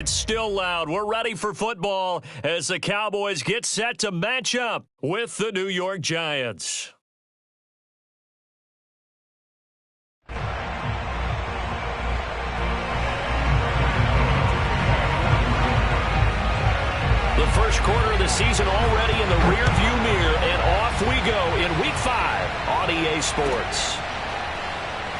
It's still loud. We're ready for football as the Cowboys get set to match up with the New York Giants. The first quarter of the season already in the rearview mirror, and off we go in Week 5 on EA Sports.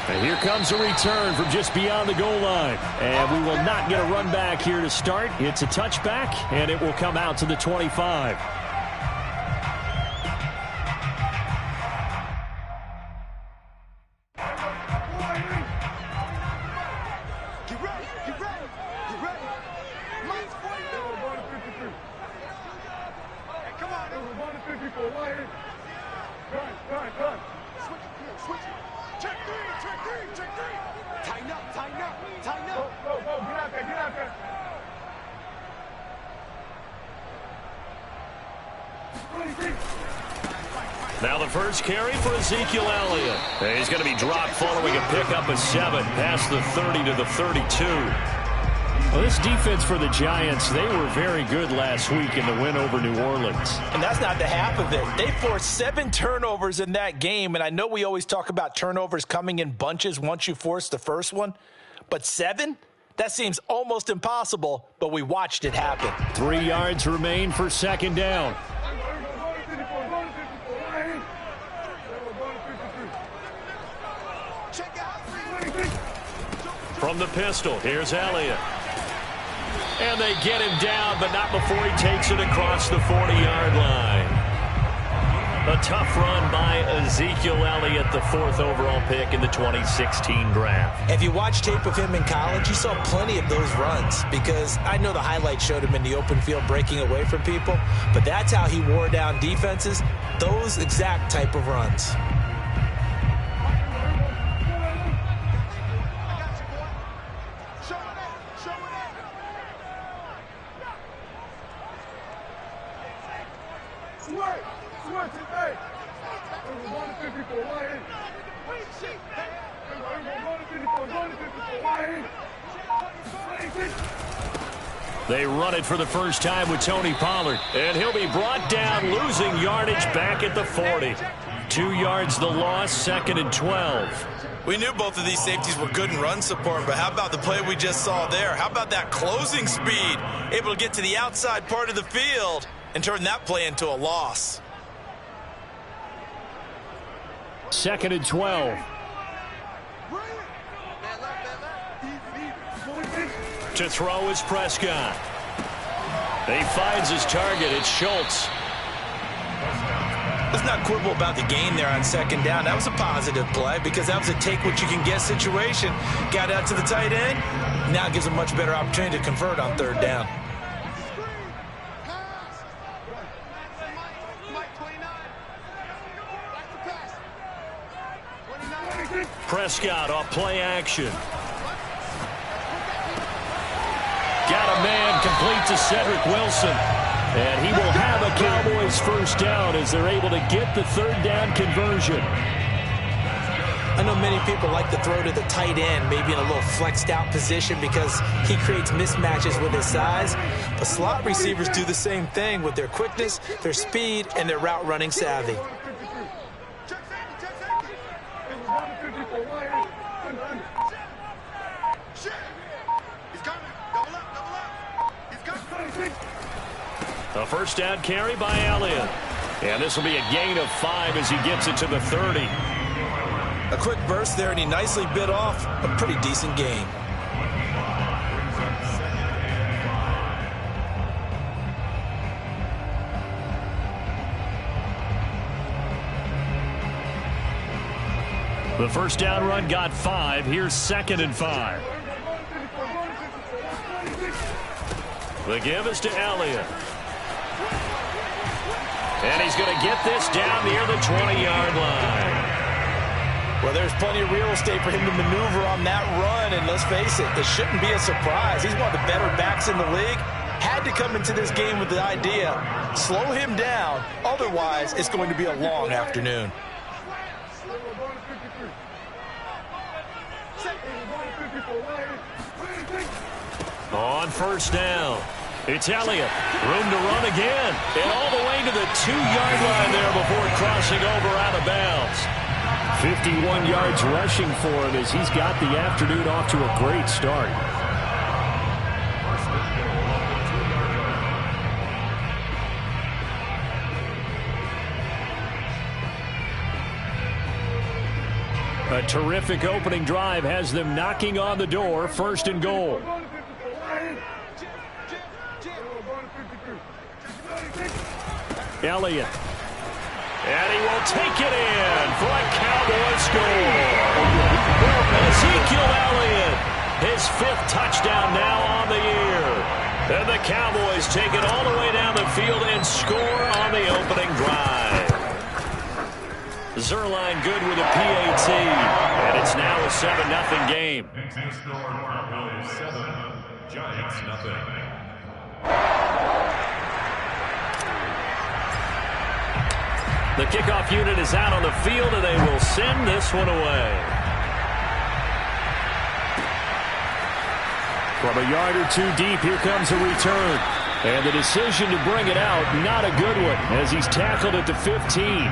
And here comes a return from just beyond the goal line. And we will not get a run back here to start. It's a touchback, and it will come out to the 25. Now the first carry for Ezekiel Elliott. And he's going to be dropped following a pickup of 7 past the 30 to the 32. Well, this defense for the Giants, they were very good last week in the win over New Orleans. And that's not the half of it. They forced 7 turnovers in that game, and I know we always talk about turnovers coming in bunches once you force the first one, but 7? That seems almost impossible, but we watched it happen. 3 yards remain for second down. From the pistol, here's Elliott. And they get him down, but not before he takes it across the 40-yard line. A tough run by Ezekiel Elliott, the 4th overall pick in the 2016 draft. If you watch tape of him in college, you saw plenty of those runs, because I know the highlights showed him in the open field breaking away from people, but that's how he wore down defenses, those exact type of runs. They run it for the first time with Tony Pollard, and he'll be brought down, losing yardage back at the 40. 2 yards the loss, 2nd and 12. We knew both of these safeties were good in run support, but how about the play we just saw there? How about that closing speed? Able to get to the outside part of the field and turn that play into a loss. 2nd and 12. To throw is Prescott. He finds his target. It's Schultz. Let's not quibble about the gain there on 2nd down. That was a positive play because that was a take-what-you-can-get situation. Got out to the tight end. Now it gives a much better opportunity to convert on 3rd down. Prescott off play action. Got a man complete to Cedric Wilson. And he will have a Cowboys first down as they're able to get the 3rd down conversion. I know many people like to throw to the tight end, maybe in a little flexed out position because he creates mismatches with his size. But slot receivers do the same thing with their quickness, their speed, and their route running savvy. A first down carry by Elliott. And this will be a gain of 5 as he gets it to the 30. A quick burst there, and he nicely bit off a pretty decent gain. The first down run got 5. Here's 2nd and 5. The give is to Elliott. And he's going to get this down near the 20-yard line. Well, there's plenty of real estate for him to maneuver on that run, and let's face it, it shouldn't be a surprise. He's one of the better backs in the league. Had to come into this game with the idea, slow him down, otherwise it's going to be a long afternoon. On first down, it's Elliott. Room to run again. And all the way to the 2-yard line there before crossing over out of bounds. 51 yards rushing for him as he's got the afternoon off to a great start. A terrific opening drive has them knocking on the door, 1st and goal. Elliott. And he will take it in for a Cowboy score. Ezekiel Elliott, his 5th touchdown now on the year. And the Cowboys take it all the way down the field and score on the opening drive. Zerline good with a PAT, and it's now a 7-0 game. Giants nothing. The kickoff unit is out on the field, and they will send this one away. From a yard or two deep, here comes a return. And the decision to bring it out, not a good one, as he's tackled at the 15.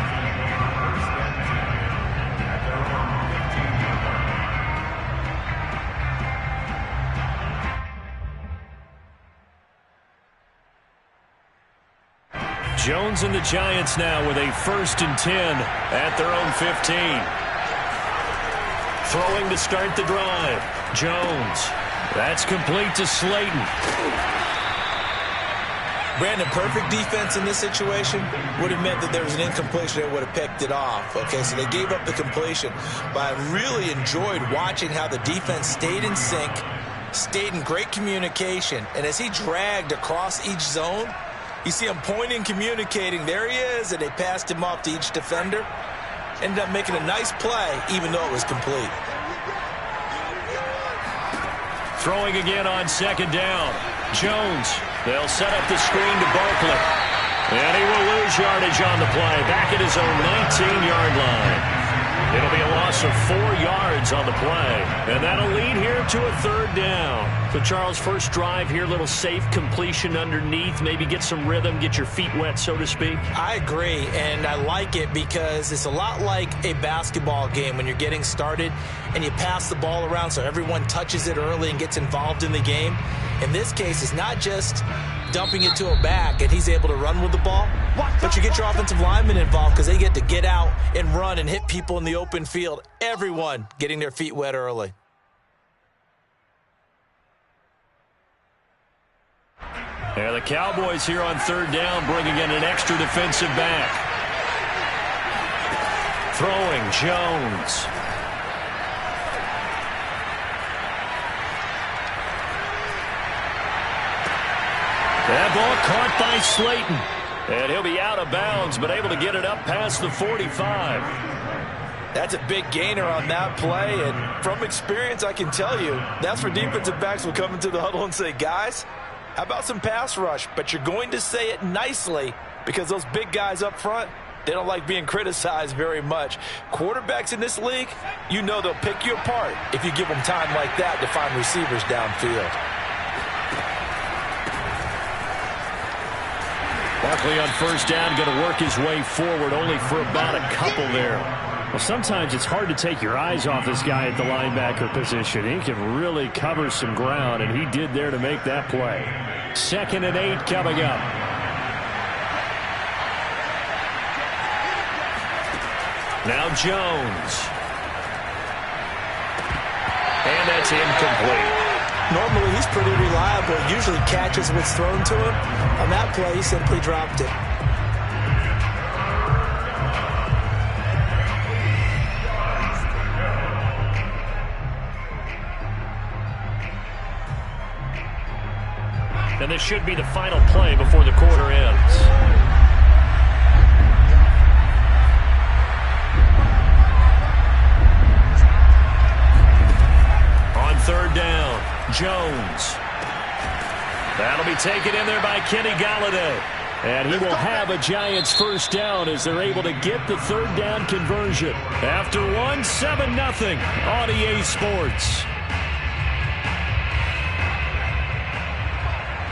Jones and the Giants now with a 1st and 10 at their own 15. Throwing to start the drive. Jones. That's complete to Slayton. Brandon, perfect defense in this situation would have meant that there was an incompletion that would have picked it off. Okay, so they gave up the completion. But I really enjoyed watching how the defense stayed in sync, stayed in great communication, and as he dragged across each zone, you see him pointing, communicating. There he is, and they passed him off to each defender. Ended up making a nice play, even though it was complete. Throwing again on 2nd down. Jones. They'll set up the screen to Barkley. And he will lose yardage on the play. Back at his own 19-yard line. It'll be a loss of 4 yards on the play. And that'll lead here to a 3rd down. So, Charles, first drive here, little safe completion underneath. Maybe get some rhythm, get your feet wet, so to speak. I agree, and I like it because it's a lot like a basketball game when you're getting started and you pass the ball around so everyone touches it early and gets involved in the game. In this case, it's not just dumping it to a back and he's able to run with the ball, but you get your offensive linemen involved because they get to get out and run and hit people in the open field. Everyone getting their feet wet early. Yeah, the Cowboys here on 3rd down bringing in an extra defensive back. Throwing, Jones. That ball caught by Slayton. And he'll be out of bounds, but able to get it up past the 45. That's a big gainer on that play, and from experience, I can tell you, that's where defensive backs will come into the huddle and say, guys, how about some pass rush? But you're going to say it nicely because those big guys up front, they don't like being criticized very much. Quarterbacks in this league, you know they'll pick you apart if you give them time like that to find receivers downfield. Barkley on 1st down, going to work his way forward only for about a couple there. Well, sometimes it's hard to take your eyes off this guy at the linebacker position. He can really cover some ground, and he did there to make that play. 2nd and 8 coming up. Now Jones. And that's incomplete. Normally, he's pretty reliable. Usually catches what's thrown to him. On that play, he simply dropped it. And this should be the final play before the quarter ends. On 3rd down, Jones. That'll be taken in there by Kenny Golladay. And he will have a Giants 1st down as they're able to get the 3rd down conversion. After 7-0 on EA Sports.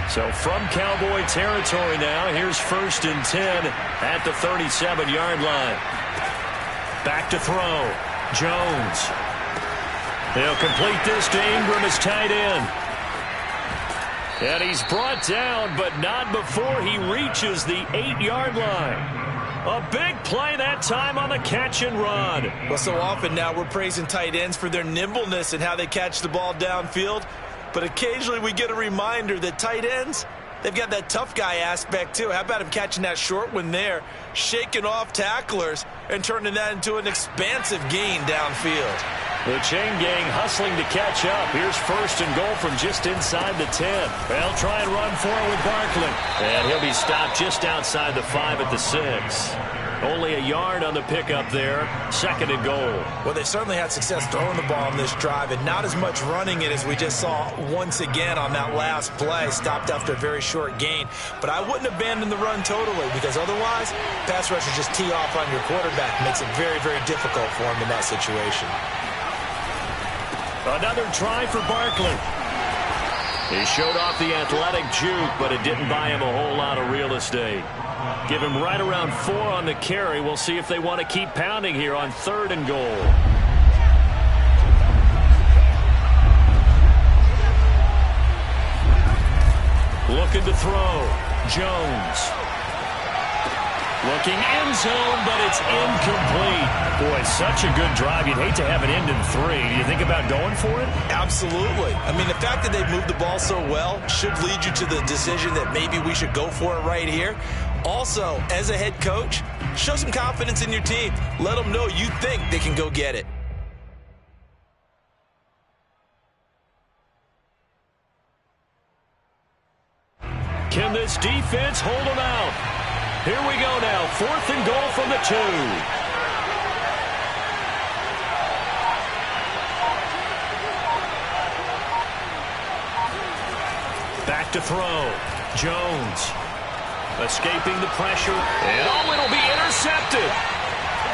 So from Cowboy territory now, here's 1st and 10 at the 37-yard line. Back to throw. Jones. He'll complete this to Ingram as tight end. And he's brought down, but not before he reaches the 8-yard line. A big play that time on the catch and run. Well, so often now we're praising tight ends for their nimbleness and how they catch the ball downfield. But occasionally we get a reminder that tight ends, they've got that tough guy aspect too. How about him catching that short one there, shaking off tacklers, and turning that into an expansive gain downfield. The chain gang hustling to catch up. Here's 1st and goal from just inside the 10. They'll try and run for it with Barkley. And he'll be stopped just outside the 5 at the 6. Only a yard on the pickup there. 2nd and goal. Well, they certainly had success throwing the ball on this drive, and not as much running it as we just saw once again on that last play. Stopped after a very short gain. But I wouldn't abandon the run totally, because otherwise, pass rushers just tee off on your quarterback. Makes it very, very difficult for him in that situation. Another try for Barkley. He showed off the athletic juke, but it didn't buy him a whole lot of real estate. Give him right around 4 on the carry. We'll see if they want to keep pounding here on 3rd and goal. Looking to throw. Jones. Looking end zone, but it's incomplete. Boy, such a good drive. You'd hate to have it end in 3. Do you think about going for it? Absolutely. I mean, the fact that they've moved the ball so well should lead you to the decision that maybe we should go for it right here. Also, as a head coach, show some confidence in your team. Let them know you think they can go get it. Can this defense hold them out? Here we go now. 4th and goal from the 2. Back to throw. Jones. Escaping the pressure. And it'll be intercepted.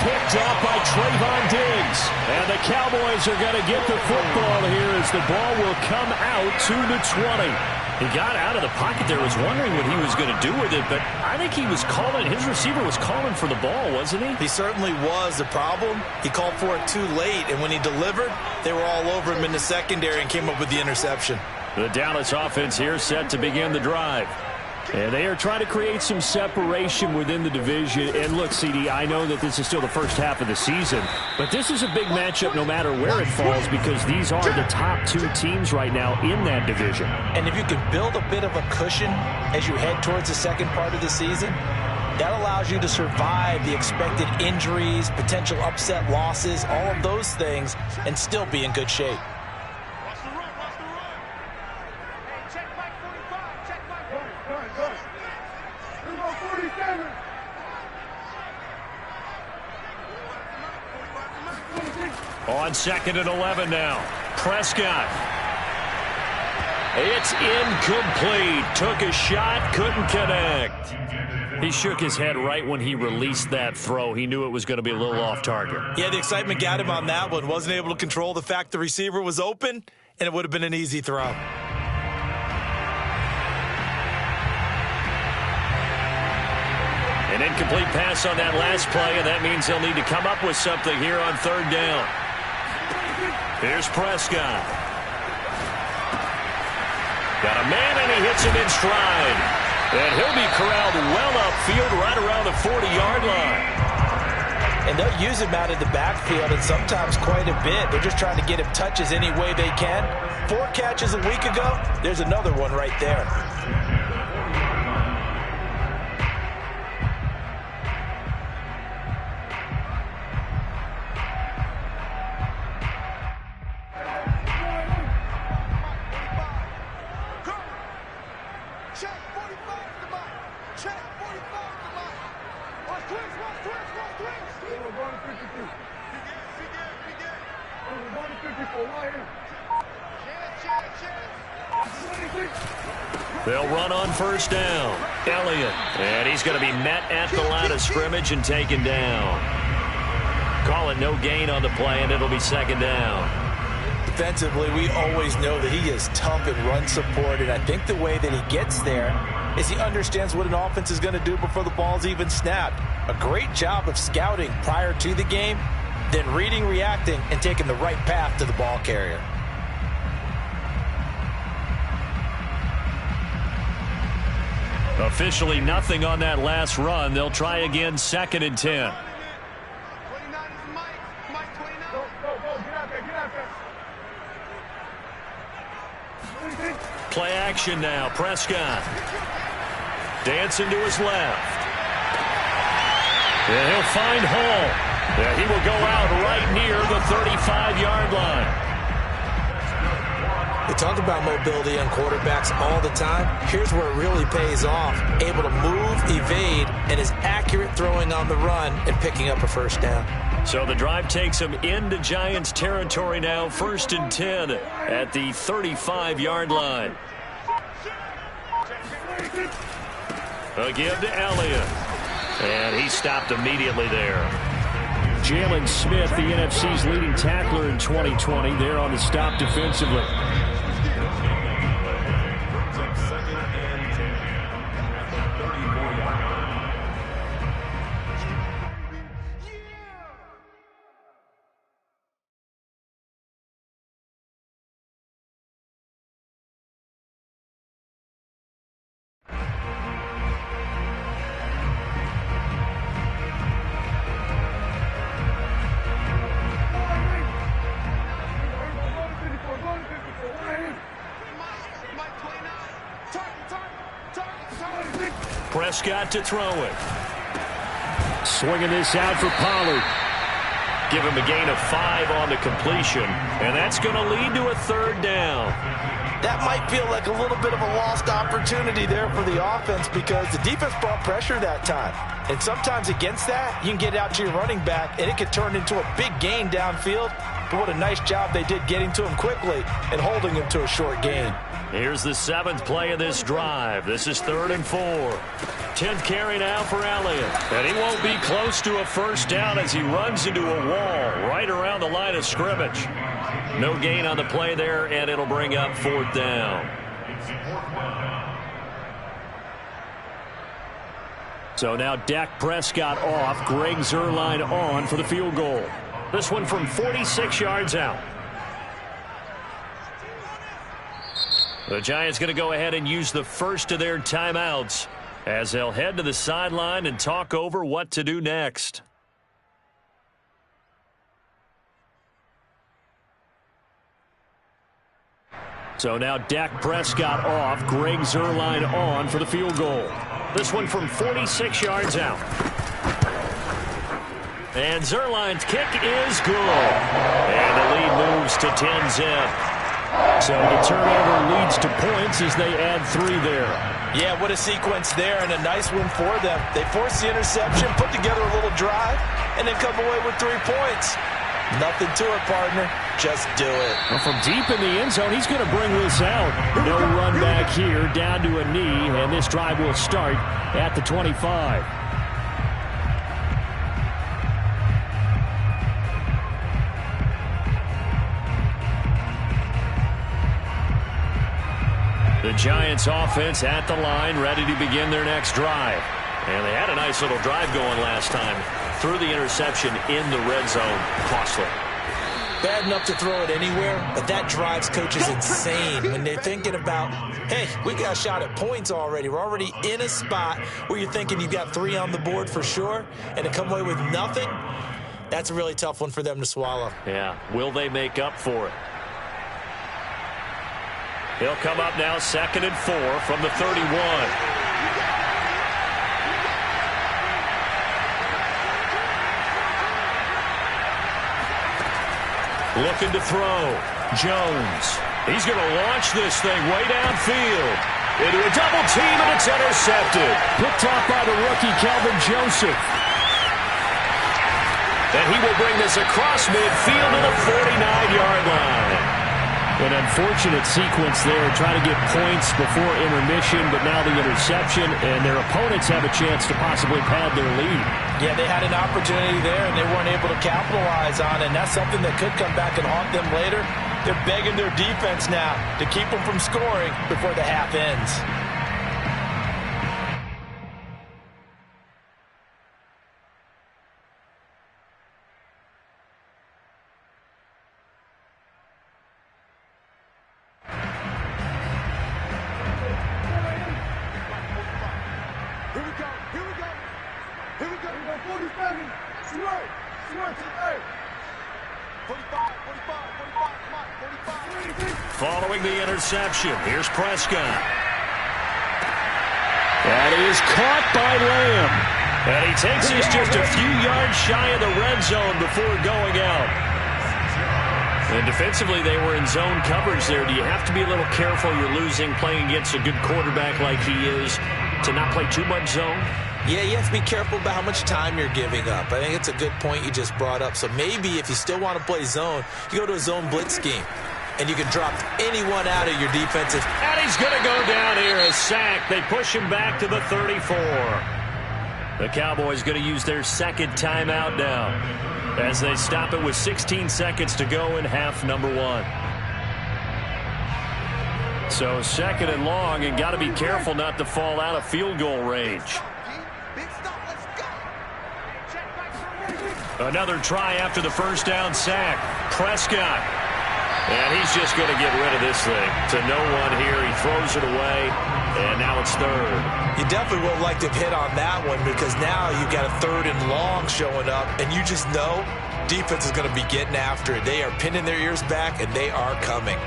Picked off by Trayvon Diggs. And the Cowboys are going to get the football here as the ball will come out to the 20. He got out of the pocket there, was wondering what he was going to do with it, but I think he was calling, his receiver was calling for the ball, wasn't he? He certainly was. The problem, he called for it too late, and when he delivered, they were all over him in the secondary and came up with the interception. The Dallas offense here set to begin the drive. And they are trying to create some separation within the division. And look, CD, I know that this is still the first half of the season, but this is a big matchup no matter where it falls because these are the top 2 teams right now in that division. And if you can build a bit of a cushion as you head towards the second part of the season, that allows you to survive the expected injuries, potential upset losses, all of those things, and still be in good shape. On 2nd and 11 now. Prescott. It's incomplete. Took a shot, couldn't connect. He shook his head right when he released that throw. He knew it was going to be a little off target. Yeah, the excitement got him on that one. Wasn't able to control the fact the receiver was open, and it would have been an easy throw. An incomplete pass on that last play, and that means they'll need to come up with something here on 3rd down. Here's Prescott. Got a man, and he hits him in stride. And he'll be corralled well upfield right around the 40-yard line. And they'll use him out of the backfield, and sometimes quite a bit. They're just trying to get him touches any way they can. 4 catches a week ago. There's another one right there. They'll run on 1st down. Elliott. And he's going to be met at the line of scrimmage and taken down. Call it no gain on the play, and it'll be 2nd down. defensively, we always know that he is tough in run support, and I think the way that he gets there is he understands what an offense is going to do before the ball's even snapped. A great job of scouting prior to the game, then reading, reacting, and taking the right path to the ball carrier. Officially nothing on that last run. They'll try again, 2nd and 10. Play action now. Prescott dancing to his left. And he'll find Hall. Yeah, he will go out right near the 35-yard line. We talk about mobility on quarterbacks all the time. Here's where it really pays off. Able to move, evade, and is accurate throwing on the run and picking up a first down. So the drive takes him into Giants territory now. 1st and 10 at the 35-yard line. A give to Elliott. And he stopped immediately there. Jalen Smith, the NFC's leading tackler in 2020, there on the stop defensively. Prescott to throw it. Swinging this out for Pollard. Give him a gain of 5 on the completion, and that's going to lead to a 3rd down. That might feel like a little bit of a lost opportunity there for the offense because the defense brought pressure that time. And sometimes against that, you can get out to your running back, and it could turn into a big gain downfield. But what a nice job they did getting to him quickly and holding him to a short gain. Here's the 7th play of this drive. This is 3rd and 4. 10th carry now for Elliott. And he won't be close to a first down as he runs into a wall right around the line of scrimmage. No gain on the play there, and it'll bring up 4th down. So now Dak Prescott off. Greg Zuerlein on for the field goal. This one from 46 yards out. The Giants going to go ahead and use the first of their timeouts as they'll head to the sideline and talk over what to do next. So now Dak Prescott off, Greg Zuerlein on for the field goal. This one from 46 yards out. And Zuerlein's kick is good. And the lead moves to 10-zip. So the turnover leads to points as they add 3 there. Yeah, what a sequence there, and a nice one for them. They forced the interception, put together a little drive, and then come away with 3 points. Nothing to it, partner. Just do it. Well, from deep in the end zone, he's going to bring this out. No run back here, down to a knee, and this drive will start at the 25. The Giants offense at the line, ready to begin their next drive. And they had a nice little drive going last time. Threw the interception in the red zone. Costly. Bad enough to throw it anywhere, but that drives coaches insane when they're thinking about, hey, we got a shot at points already. We're already in a spot where you're thinking you've got 3 on the board for sure, and to come away with nothing, that's a really tough one for them to swallow. Yeah, will they make up for it? He'll come up now 2nd and 4 from the 31. Looking to throw. Jones. He's going to launch this thing way downfield. Into a double team, and it's intercepted. Picked off by the rookie, Kelvin Joseph. And he will bring this across midfield to the 49-yard line. An unfortunate sequence there, trying to get points before intermission, but now the interception, and their opponents have a chance to possibly pad their lead. Yeah, they had an opportunity there, and they weren't able to capitalize on it, and that's something that could come back and haunt them later. They're begging their defense now to keep them from scoring before the half ends. Following the interception, here's Prescott. That is caught by Lamb. And he takes us just a few yards shy of the red zone before going out. And defensively, they were in zone coverage there. Do you have to be a little careful? You're losing, playing against a good quarterback like he is, to not play too much zone? Yeah, you have to be careful about how much time you're giving up. I think it's a good point you just brought up. So maybe if you still want to play zone, you go to a zone blitz scheme. And you can drop anyone out of your defensive. And he's going to go down here, a sack. They push him back to the 34. The Cowboys going to use their second timeout now as they stop it with 16 seconds to go in half number 1. So second and long, and got to be careful not to fall out of field goal range. Another try after the first down sack. Prescott. And he's just going to get rid of this thing to no one here. He throws it away, and now it's third. You definitely would like to have hit on that one because now you've got a third and long showing up, and you just know defense is going to be getting after it. They are pinning their ears back, and they are coming.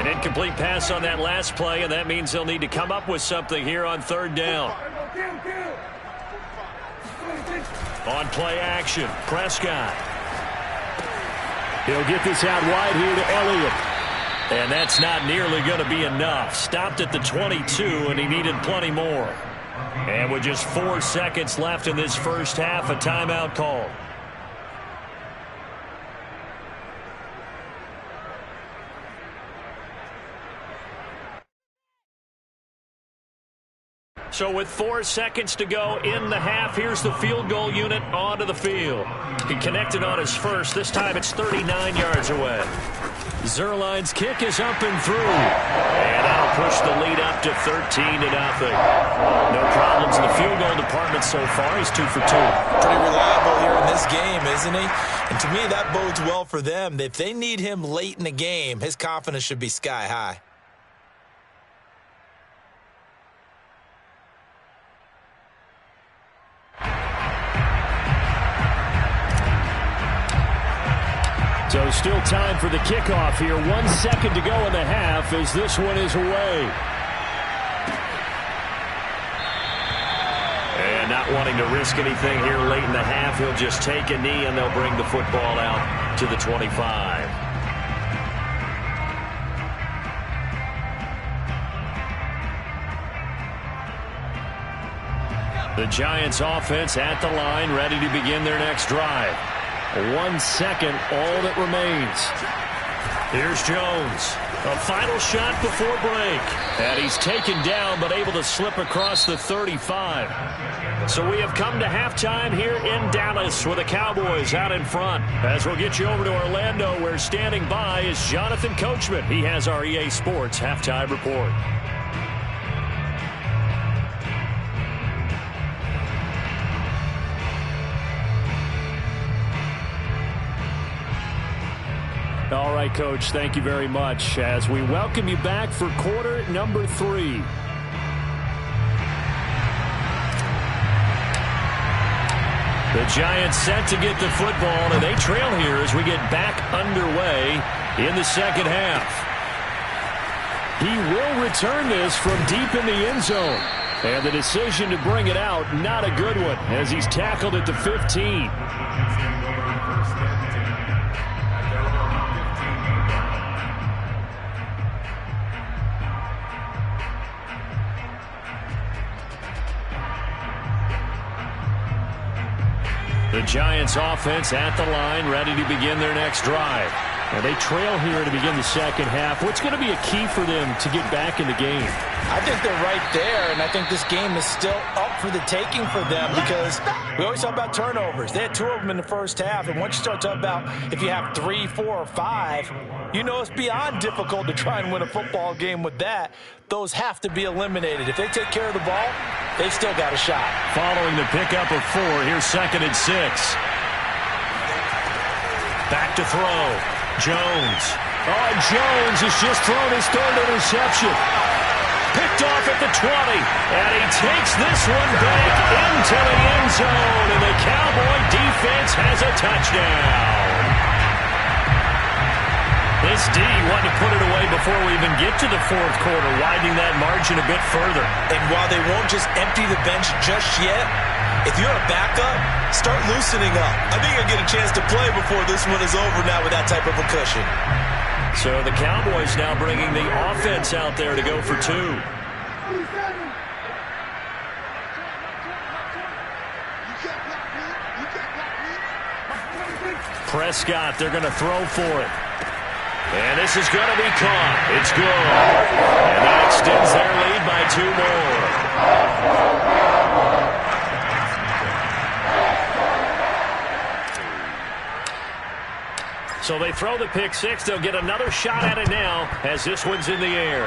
An incomplete pass on that last play, and that means they'll need to come up with something here on third down. On play action, Prescott. He'll get this out wide here to Elliott. And that's not nearly going to be enough. Stopped at the 22, and he needed plenty more. And with just 4 seconds left in this first half, a timeout called. So with 4 seconds to go in the half, here's the field goal unit onto the field. He connected on his first. This time it's 39 yards away. Zuerlein's kick is up and through. And that'll push the lead up to 13-0. No problems in the field goal department so far. He's 2 for 2. Pretty reliable here in this game, isn't he? And to me, that bodes well for them. If they need him late in the game, his confidence should be sky high. So still time for the kickoff here. 1 second to go in the half as this one is away. And not wanting to risk anything here late in the half, he'll just take a knee and they'll bring the football out to the 25. The Giants offense at the line, ready to begin their next drive. 1 second, all that remains. Here's Jones. A final shot before break. And he's taken down, but able to slip across the 35. So we have come to halftime here in Dallas with the Cowboys out in front. As we'll get you over to Orlando, where standing by is Jonathan Coachman. He has our EA Sports halftime report. All right, Coach, thank you very much as we welcome you back for quarter number 3. The Giants set to get the football, and they trail here as we get back underway in the second half. He will return this from deep in the end zone. And the decision to bring it out, not a good one, as he's tackled at the 15. The Giants offense at the line, ready to begin their next drive. And they trail here to begin the second half. What's going to be a key for them to get back in the game? I think they're right there, and I think this game is still up for the taking for them because we always talk about turnovers. They had 2 of them in the first half, and once you start talking about if you have 3, 4, or 5, you know it's beyond difficult to try and win a football game with that. Those have to be eliminated. If they take care of the ball, they've still got a shot. Following the pickup of 4, here's 2nd and 6. Back to throw. Jones. Oh, Jones has just thrown his 3rd interception. Picked off at the 20. And he takes this one back into the end zone. And the Cowboy defense has a touchdown. This D wanted to put it away before we even get to the 4th quarter, widening that margin a bit further. And while they won't just empty the bench just yet, if you're a backup, start loosening up. I think you'll get a chance to play before this one is over now with that type of a cushion. So the Cowboys now bringing the offense out there to go for 2. Prescott, they're going to throw for it. And this is going to be caught. It's good. And that extends their lead by 2 more. So they throw the pick 6. They'll get another shot at it now as this one's in the air.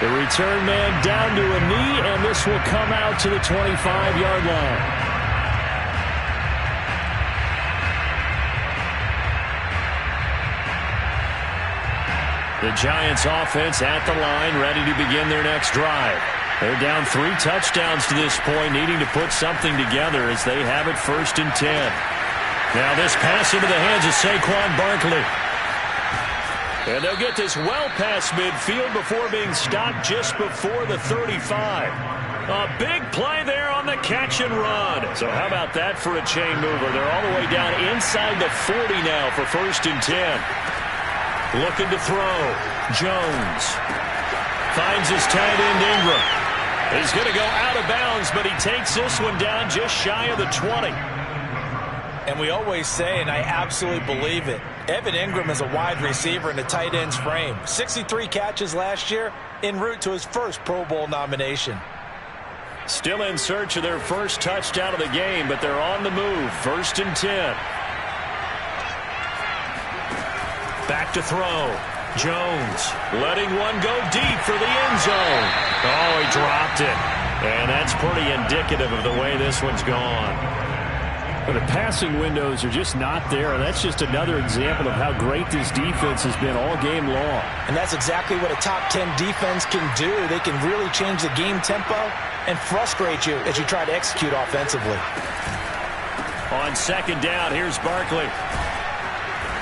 The return man down to a knee, and this will come out to the 25-yard line. The Giants offense at the line, ready to begin their next drive. They're down 3 touchdowns to this point, needing to put something together as they have it 1st and 10. Now this pass into the hands of Saquon Barkley. And they'll get this well past midfield before being stopped just before the 35. A big play there on the catch and run. So how about that for a chain mover? They're all the way down inside the 40 now for 1st and 10. Looking to throw. Jones finds his tight end Ingram. He's going to go out of bounds, but he takes this one down just shy of the 20. And we always say, and I absolutely believe it, Evan Ingram is a wide receiver in a tight end's frame. 63 catches last year, en route to his first Pro Bowl nomination. Still in search of their first touchdown of the game, but they're on the move. 1st and 10. Back to throw. Jones letting one go deep for the end zone. Oh, he dropped it. And that's pretty indicative of the way this one's gone. But the passing windows are just not there, and that's just another example of how great this defense has been all game long. And that's exactly what a top 10 defense can do. They can really change the game tempo and frustrate you as you try to execute offensively. On 2nd down, here's Barkley.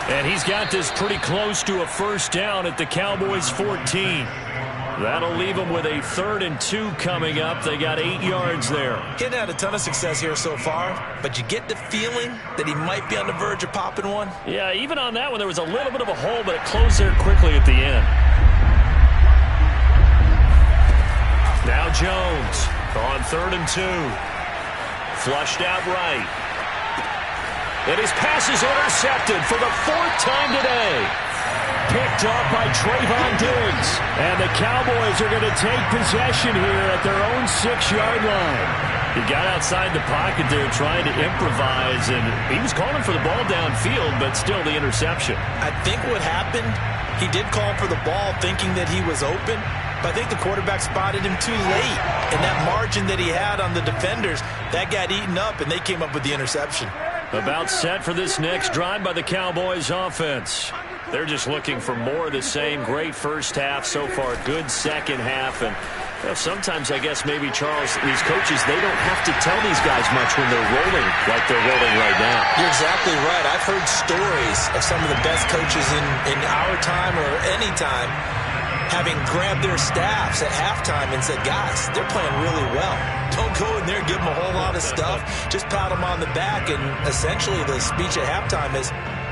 And he's got this pretty close to a 1st down at the Cowboys' 14. That'll leave them with a 3rd and 2 coming up. They got 8 yards there. Getting had a ton of success here so far, but you get the feeling that he might be on the verge of popping one. Yeah, even on that one, there was a little bit of a hole, but it closed there quickly at the end. Now Jones on 3rd and 2. Flushed out right. And his pass is intercepted for the 4th time today. Picked up by Trayvon Diggs. And the Cowboys are going to take possession here at their own 6-yard line. He got outside the pocket there trying to improvise, and he was calling for the ball downfield, but still the interception. I think what happened, he did call for the ball thinking that he was open, but I think the quarterback spotted him too late. And that margin that he had on the defenders, that got eaten up, and they came up with the interception. About set for this next drive by the Cowboys offense. They're just looking for more of the same. Great first half so far. Good second half. And sometimes I guess maybe, Charles, these coaches, they don't have to tell these guys much when they're rolling like they're rolling right now. You're exactly right. I've heard stories of some of the best coaches in our time or any time having grabbed their staffs at halftime and said, guys, they're playing really well. Don't go in there and give them a whole lot of stuff. Just pat them on the back. And essentially the speech at halftime is,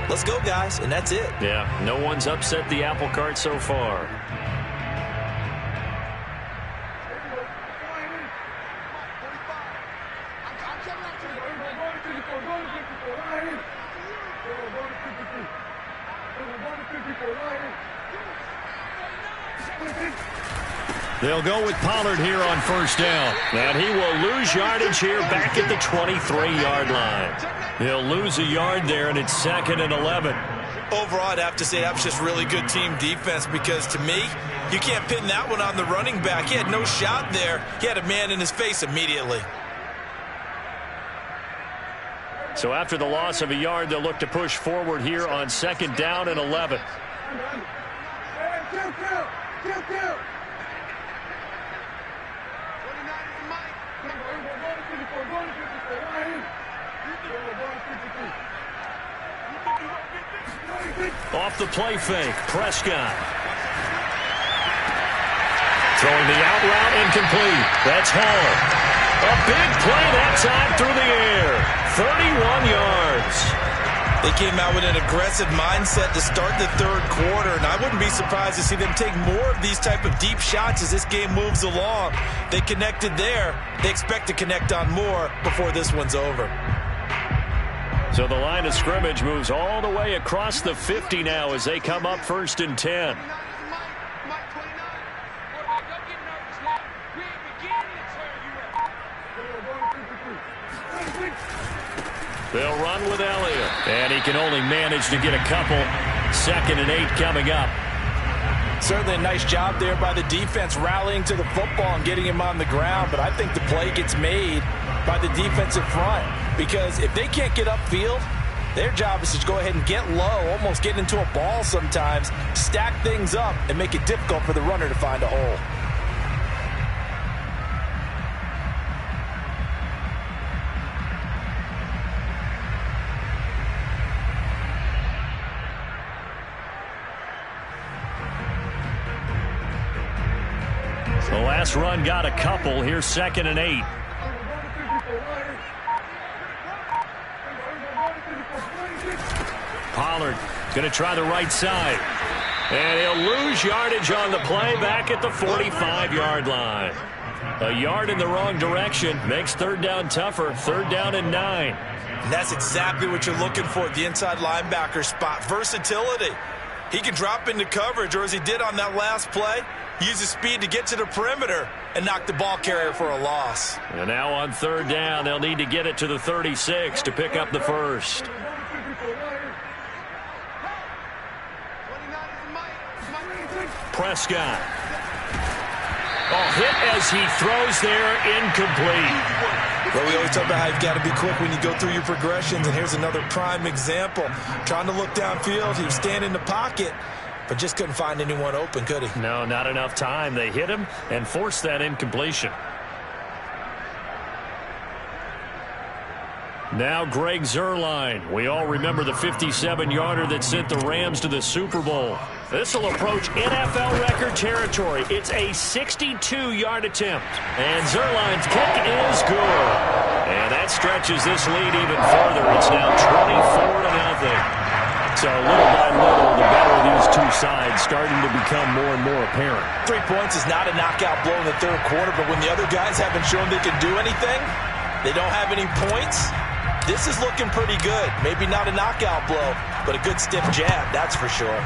let's go, guys, and that's it. Yeah, no one's upset the apple cart so far. They'll go with Pollard here on first down. And he will lose yardage here back at the 23-yard line. He'll lose a yard there, and it's 2nd and 11. Overall, I'd have to say that was just really good team defense because, to me, you can't pin that one on the running back. He had no shot there. He had a man in his face immediately. So after the loss of a yard, they'll look to push forward here on 2nd down and 11. Off the play fake, Prescott. Throwing the out route incomplete. That's Hall. A big play that time through the air. 31 yards. They came out with an aggressive mindset to start the third quarter, and I wouldn't be surprised to see them take more of these type of deep shots as this game moves along. They connected there. They expect to connect on more before this one's over. So the line of scrimmage moves all the way across the 50 now as they come up 1st and 10. They'll run with Elliott. And he can only manage to get a couple. 2nd and 8 coming up. Certainly a nice job there by the defense rallying to the football and getting him on the ground. But I think the play gets made by the defensive front. Because if they can't get upfield, their job is to go ahead and get low, almost get into a ball sometimes, stack things up, and make it difficult for the runner to find a hole. The last run got a couple. Here's 2nd and 8. Pollard going to try the right side. And he'll lose yardage on the play back at the 45-yard line. A yard in the wrong direction makes 3rd down tougher. 3rd down and 9. And that's exactly what you're looking for at the inside linebacker spot. Versatility. He can drop into coverage, or as he did on that last play, use his speed to get to the perimeter and knock the ball carrier for a loss. And now on 3rd down, they'll need to get it to the 36 to pick up the first. Prescott. Hit as he throws there, incomplete. Well, we always talk about how you've got to be quick when you go through your progressions, and here's another prime example. Trying to look downfield, he was standing in the pocket, but just couldn't find anyone open, could he? No, not enough time. They hit him and forced that incompletion. Now Greg Zuerlein. We all remember the 57-yarder that sent the Rams to the Super Bowl. This will approach NFL record territory. It's a 62-yard attempt. And Zuerlein's kick is good. And that stretches this lead even further. It's now 24-0. So little by little, the battle of these two sides starting to become more and more apparent. 3 points is not a knockout blow in the third quarter, but when the other guys haven't shown they can do anything, they don't have any points, this is looking pretty good. Maybe not a knockout blow, but a good stiff jab, that's for sure.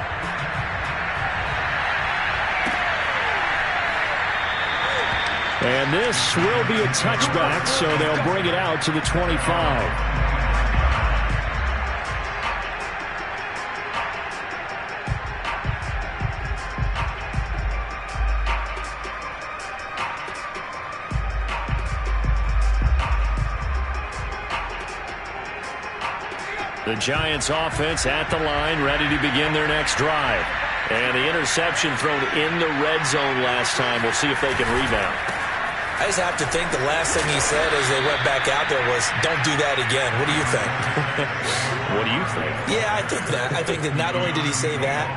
And this will be a touchback, so they'll bring it out to the 25. The Giants offense at the line, ready to begin their next drive. And the interception thrown in the red zone last time. We'll see if they can rebound. I just have to think the last thing he said as they went back out there was, don't do that again. What do you think? What do you think? Yeah, I think that. I think that not only did he say that,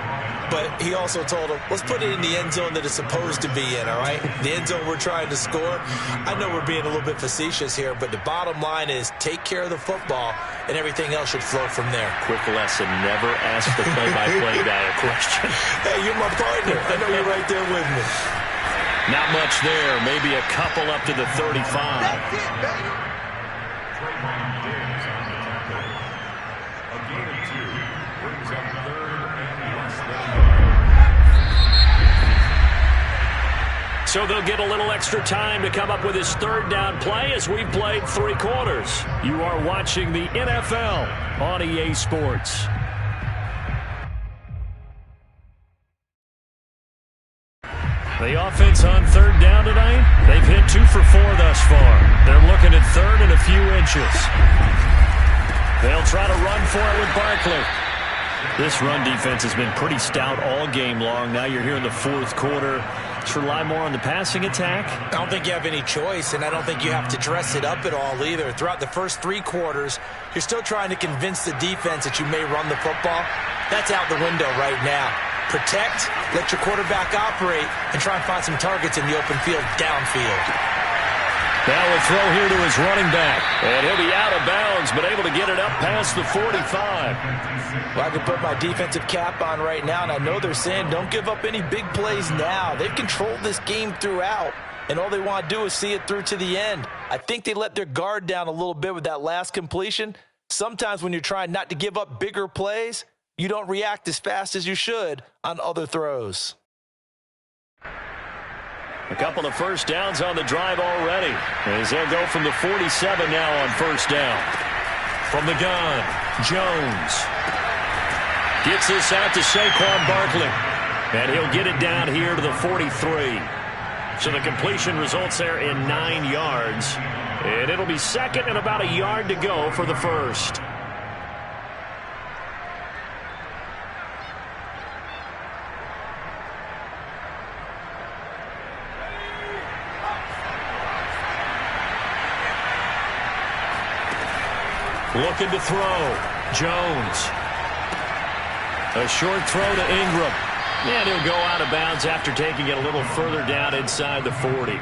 but he also told him, let's put it in the end zone that it's supposed to be in, all right? The end zone we're trying to score. I know we're being a little bit facetious here, but the bottom line is take care of the football, and everything else should flow from there. Quick lesson, never ask the play-by-play guy a question. Hey, you're my partner. I know you're right there with me. Not much there. Maybe a couple up to the 35. So they'll get a little extra time to come up with his third down play as we've played 3 quarters. You are watching the NFL on EA Sports. The offense on third down tonight, they've hit 2 for 4 thus far. They're looking at third and a few inches. They'll try to run for it with Barkley. This run defense has been pretty stout all game long. Now you're here in the 4th quarter. Let's rely more on the passing attack. I don't think you have any choice, and I don't think you have to dress it up at all either. Throughout the first 3 quarters, you're still trying to convince the defense that you may run the football. That's out the window right now. Protect, let your quarterback operate, and try and find some targets in the open field downfield. Now a throw here to his running back. And he'll be out of bounds, but able to get it up past the 45. Well, I can put my defensive cap on right now, and I know they're saying don't give up any big plays now. They've controlled this game throughout, and all they want to do is see it through to the end. I think they let their guard down a little bit with that last completion. Sometimes when you're trying not to give up bigger plays, you don't react as fast as you should on other throws. A couple of first downs on the drive already, as they'll go from the 47 now on first down. From the gun, Jones gets this out to Saquon Barkley, and he'll get it down here to the 43. So the completion results there in 9 yards, and it'll be second and about a yard to go for the first. Looking to throw. Jones. A short throw to Ingram. And he'll go out of bounds after taking it a little further down inside the 40.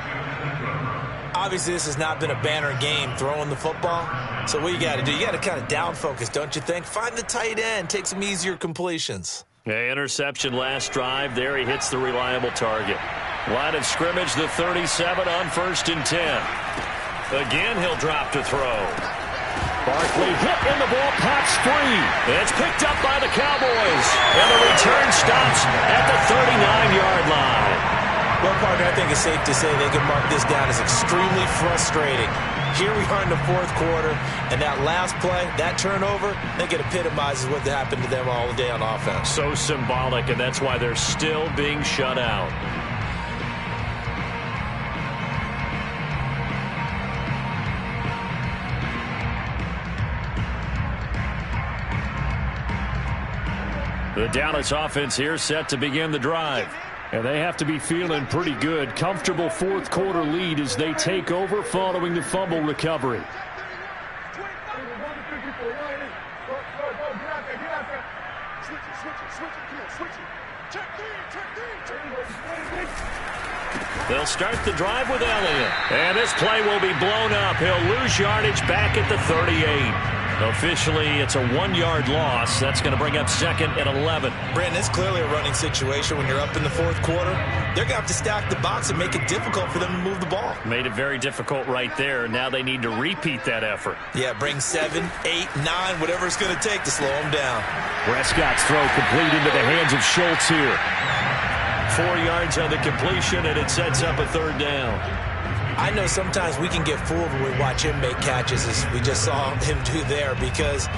Obviously, this has not been a banner game throwing the football. So what you got to do, you got to kind of down focus, don't you think? Find the tight end. Take some easier completions. Interception last drive. There he hits the reliable target. Line of scrimmage, the 37 on 1st and 10. Again, he'll drop to throw. Barkley hit and the ball pops free. It's picked up by the Cowboys. And the return stops at the 39-yard line. Well, partner, I think it's safe to say they can mark this down as extremely frustrating. Here we are in the 4th quarter, and that last play, that turnover, I think it epitomizes what happened to them all day on offense. So symbolic, and that's why they're still being shut out. The Dallas offense here set to begin the drive. And they have to be feeling pretty good. Comfortable 4th quarter lead as they take over following the fumble recovery. They'll start the drive with Elliott. And this play will be blown up. He'll lose yardage back at the 38. Officially, it's a 1-yard loss. That's going to bring up second and 11. Brandon, it's clearly a running situation when you're up in the 4th quarter. They're going to have to stack the box and make it difficult for them to move the ball. Made it very difficult right there. Now they need to repeat that effort. Yeah, bring 7, 8, 9, whatever it's going to take to slow them down. Prescott's throw complete into the hands of Schultz here. 4 yards on the completion, and it sets up a 3rd down. I know sometimes we can get fooled when we watch him make catches, as we just saw him do there, because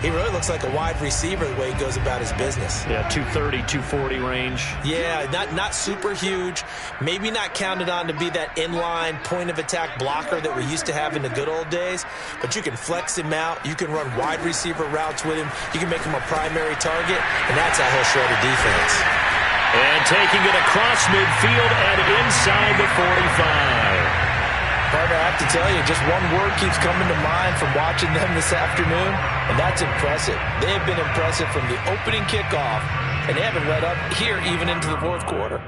he really looks like a wide receiver the way he goes about his business. Yeah, 230, 240 range. Yeah, not super huge. Maybe not counted on to be that inline point-of-attack blocker that we used to have in the good old days, but you can flex him out. You can run wide receiver routes with him. You can make him a primary target, and that's how he'll shred a defense. And taking it across midfield and inside the 45. Partner, I have to tell you, just one word keeps coming to mind from watching them this afternoon, and that's impressive. They have been impressive from the opening kickoff, and they haven't let up here even into the 4th quarter.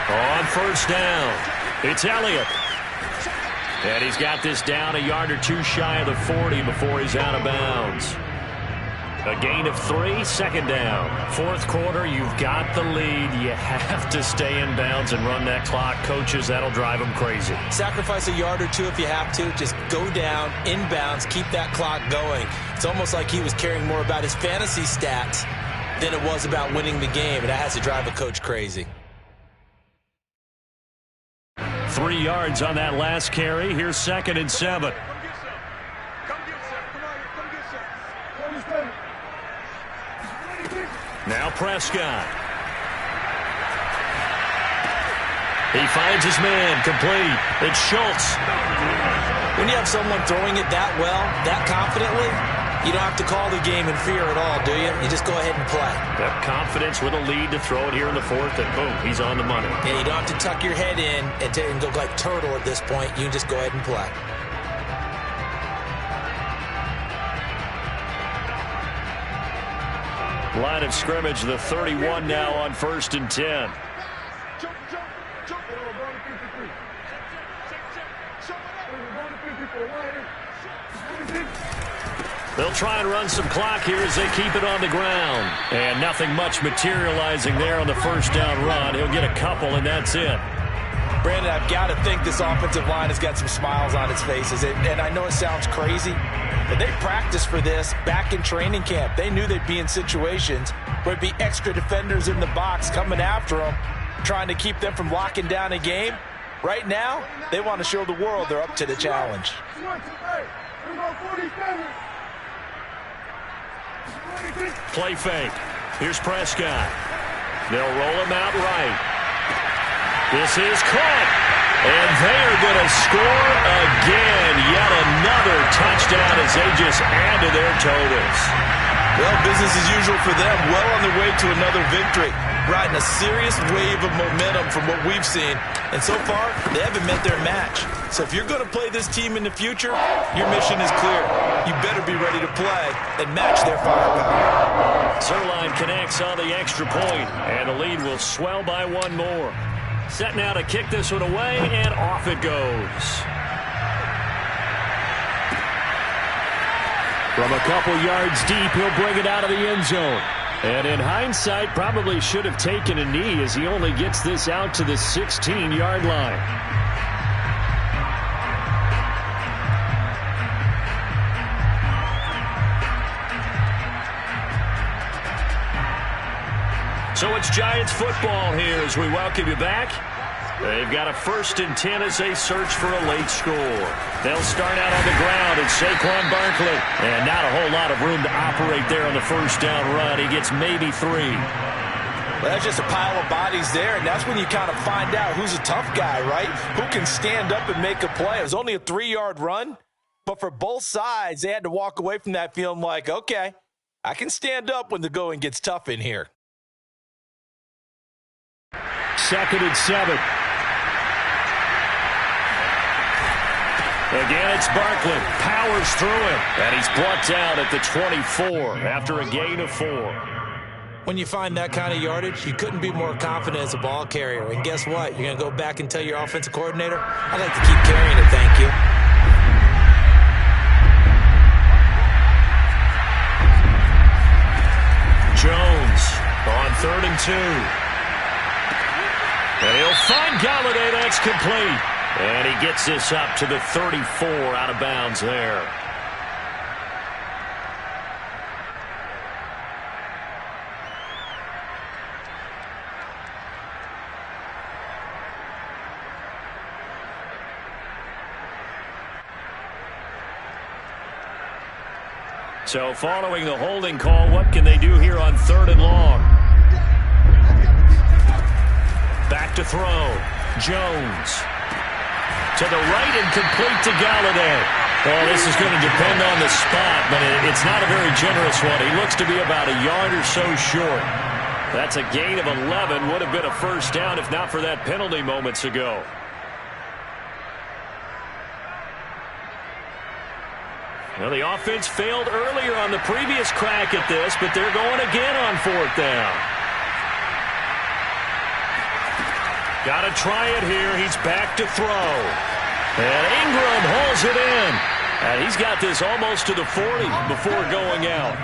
On first down, it's Elliott. And he's got this down a yard or two shy of the 40 before he's out of bounds. A gain of 3, second down. Fourth quarter, you've got the lead. You have to stay in bounds and run that clock. Coaches, that'll drive them crazy. Sacrifice a yard or two if you have to. Just go down, in bounds, keep that clock going. It's almost like he was caring more about his fantasy stats than it was about winning the game, and that has to drive a coach crazy. 3 yards on that last carry. Here's 2nd and 7. Now Prescott. He finds his man, complete. It's Schultz. When you have someone throwing it that well, that confidently, you don't have to call the game in fear at all, do you? You just go ahead and play. That confidence with a lead to throw it here in the 4th, and boom, he's on the money. And you don't have to tuck your head in and go like turtle at this point. You can just go ahead and play. Line of scrimmage, the 31 now on 1st and 10. They'll try and run some clock here as they keep it on the ground. And nothing much materializing there on the first down run. He'll get a couple, and that's it. Brandon, I've got to think this offensive line has got some smiles on its faces. And I know it sounds crazy, but they practiced for this back in training camp. They knew they'd be in situations where there'd be extra defenders in the box coming after them, trying to keep them from locking down a game. Right now, they want to show the world they're up to the challenge. Play fake. Here's Prescott. They'll roll him out right. This is caught. And they are going to score again. Yet another touchdown as they just add to their totals. Well, business as usual for them. Well on their way to another victory. Riding a serious wave of momentum from what we've seen. And so far, they haven't met their match. So if you're going to play this team in the future, your mission is clear. You better be ready to play and match their firepower. Zuerlein connects on the extra point, and the lead will swell by one more. Set now to kick this one away, and off it goes. From a couple yards deep, he'll bring it out of the end zone. And in hindsight, probably should have taken a knee as he only gets this out to the 16-yard line. So it's Giants football here as we welcome you back. They've got a 1st and 10 as they search for a late score. They'll start out on the ground, and Saquon Barkley. And not a whole lot of room to operate there on the first down run. He gets maybe 3. Well, that's just a pile of bodies there, and that's when you kind of find out who's a tough guy, right? Who can stand up and make a play. It was only a 3-yard run, but for both sides, they had to walk away from that feeling like, okay, I can stand up when the going gets tough in here. 2nd and 7. Again, it's Barkley. Powers through him. And he's brought down at the 24 after a gain of 4. When you find that kind of yardage, you couldn't be more confident as a ball carrier. And guess what? You're going to go back and tell your offensive coordinator, I'd like to keep carrying it, thank you. Jones on 3rd and 2. And he'll find Golladay. That's complete. And he gets this up to the 34 out of bounds there. So following the holding call, what can they do here on 3rd and long? Back to throw. Jones. To the right and complete to Golladay. Well, this is going to depend on the spot, but it's not a very generous one. He looks to be about a yard or so short. That's a gain of 11. Would have been a first down if not for that penalty moments ago. Well, the offense failed earlier on the previous crack at this, but they're going again on 4th down. Got to try it here. He's back to throw. And Ingram hauls it in. And he's got this almost to the 40 before going out.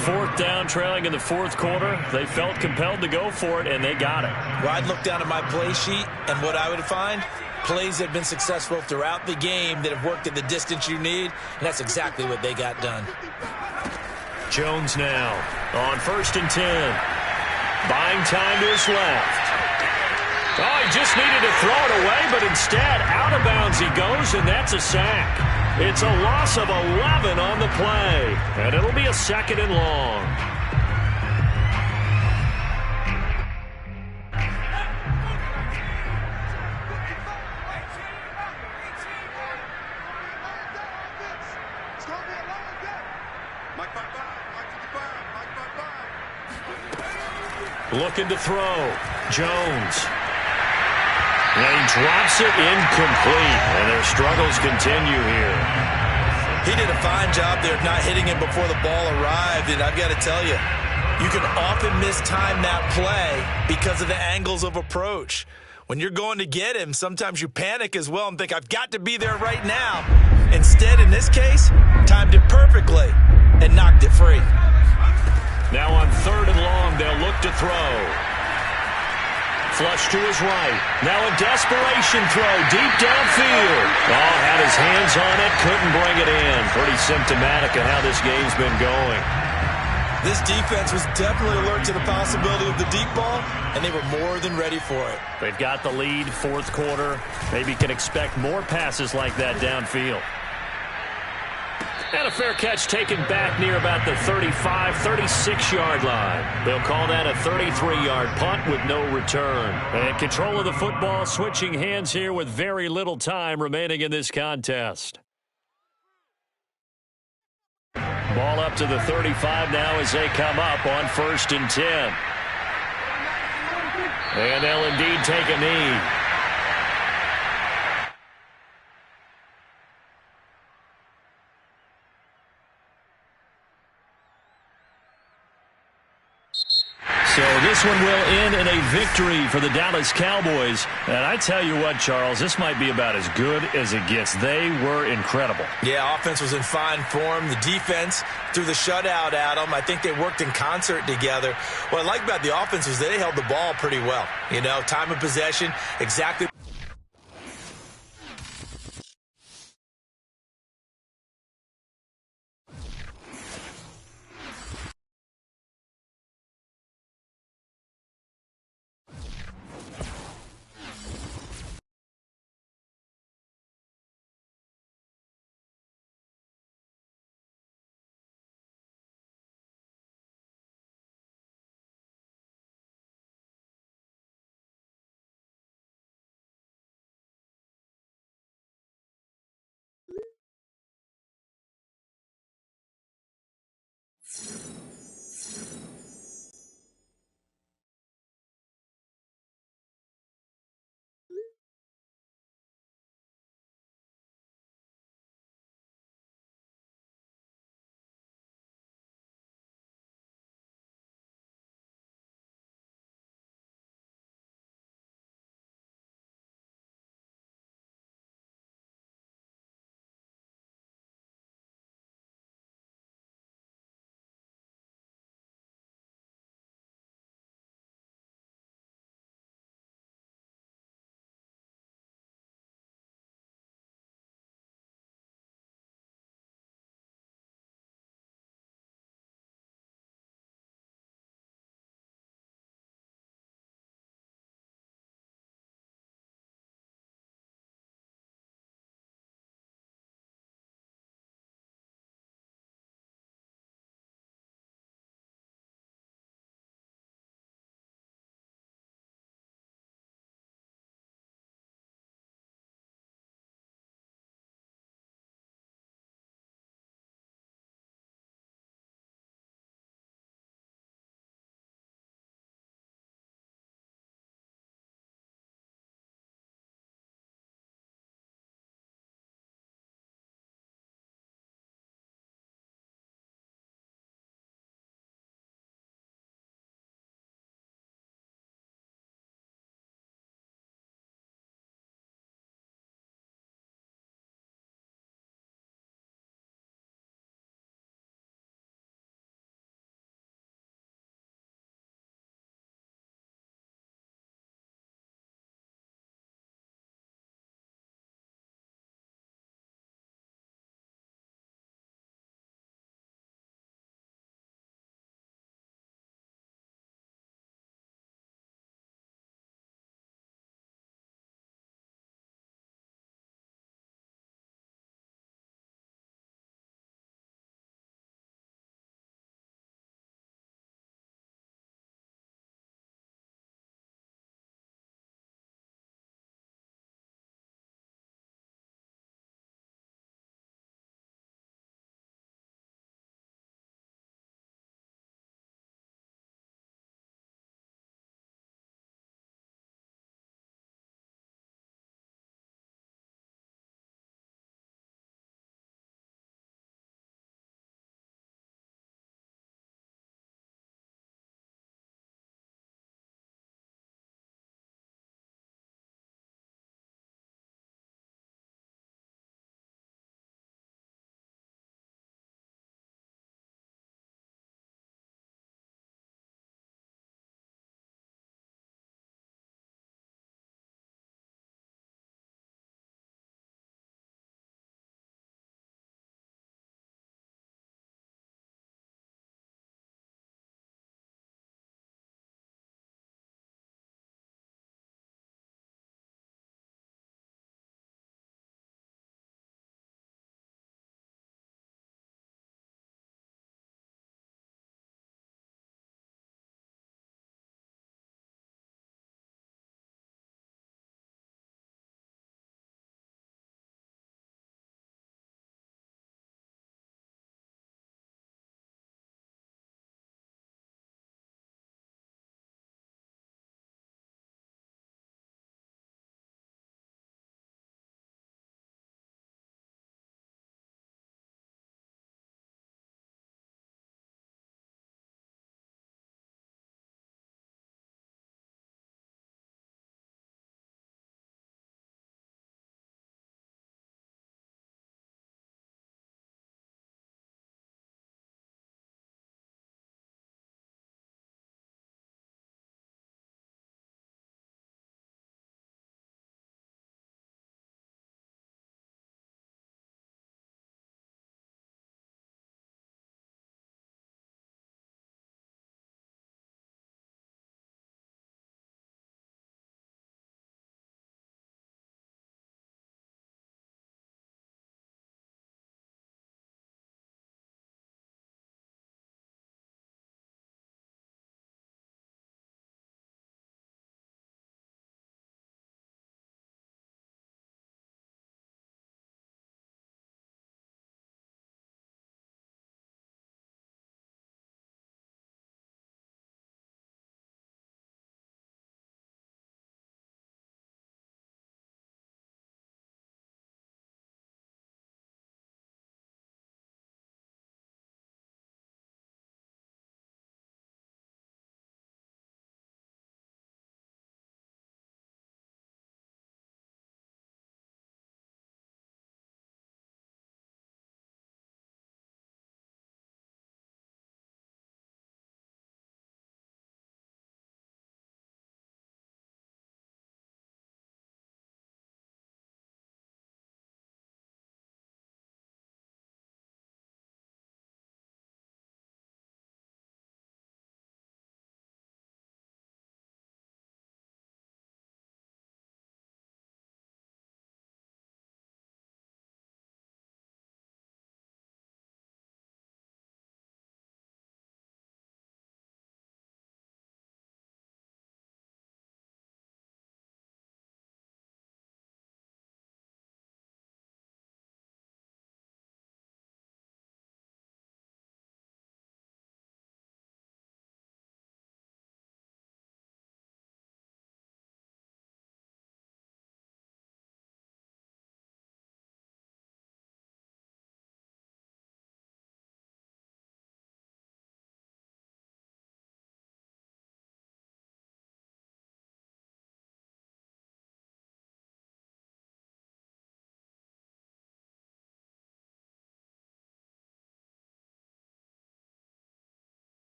Fourth down, trailing in the fourth quarter. They felt compelled to go for it, and they got it. Well, I'd look down at my play sheet, and what I would find, plays that have been successful throughout the game that have worked at the distance you need, and that's exactly what they got done. Jones now on 1st and 10. Buying time to his left. Oh, he just needed to throw it away, but instead, out of bounds he goes, and that's a sack. It's a loss of 11 on the play, and it'll be a 2nd and long. Looking to throw. Jones. And he drops it incomplete, and their struggles continue here. He did a fine job there of not hitting him before the ball arrived, and I've got to tell you, you can often mistime that play because of the angles of approach. When you're going to get him, sometimes you panic as well and think, I've got to be there right now. Instead, in this case, timed it perfectly and knocked it free. Now on 3rd and long, they'll look to throw. Flush to his right. Now a desperation throw deep downfield. Oh, had his hands on it, couldn't bring it in. Pretty symptomatic of how this game's been going. This defense was definitely alert to the possibility of the deep ball, and they were more than ready for it. They've got the lead, fourth quarter. Maybe can expect more passes like that downfield. And a fair catch taken back near about the 35, 36-yard line. They'll call that a 33-yard punt with no return. And control of the football switching hands here with very little time remaining in this contest. Ball up to the 35 now as they come up on 1st and 10. And they'll indeed take a knee. So this one will end in a victory for the Dallas Cowboys. And I tell you what, Charles, this might be about as good as it gets. They were incredible. Yeah, offense was in fine form. The defense threw the shutout at them. I think they worked in concert together. What I like about the offense was they held the ball pretty well. You know, time of possession, exactly.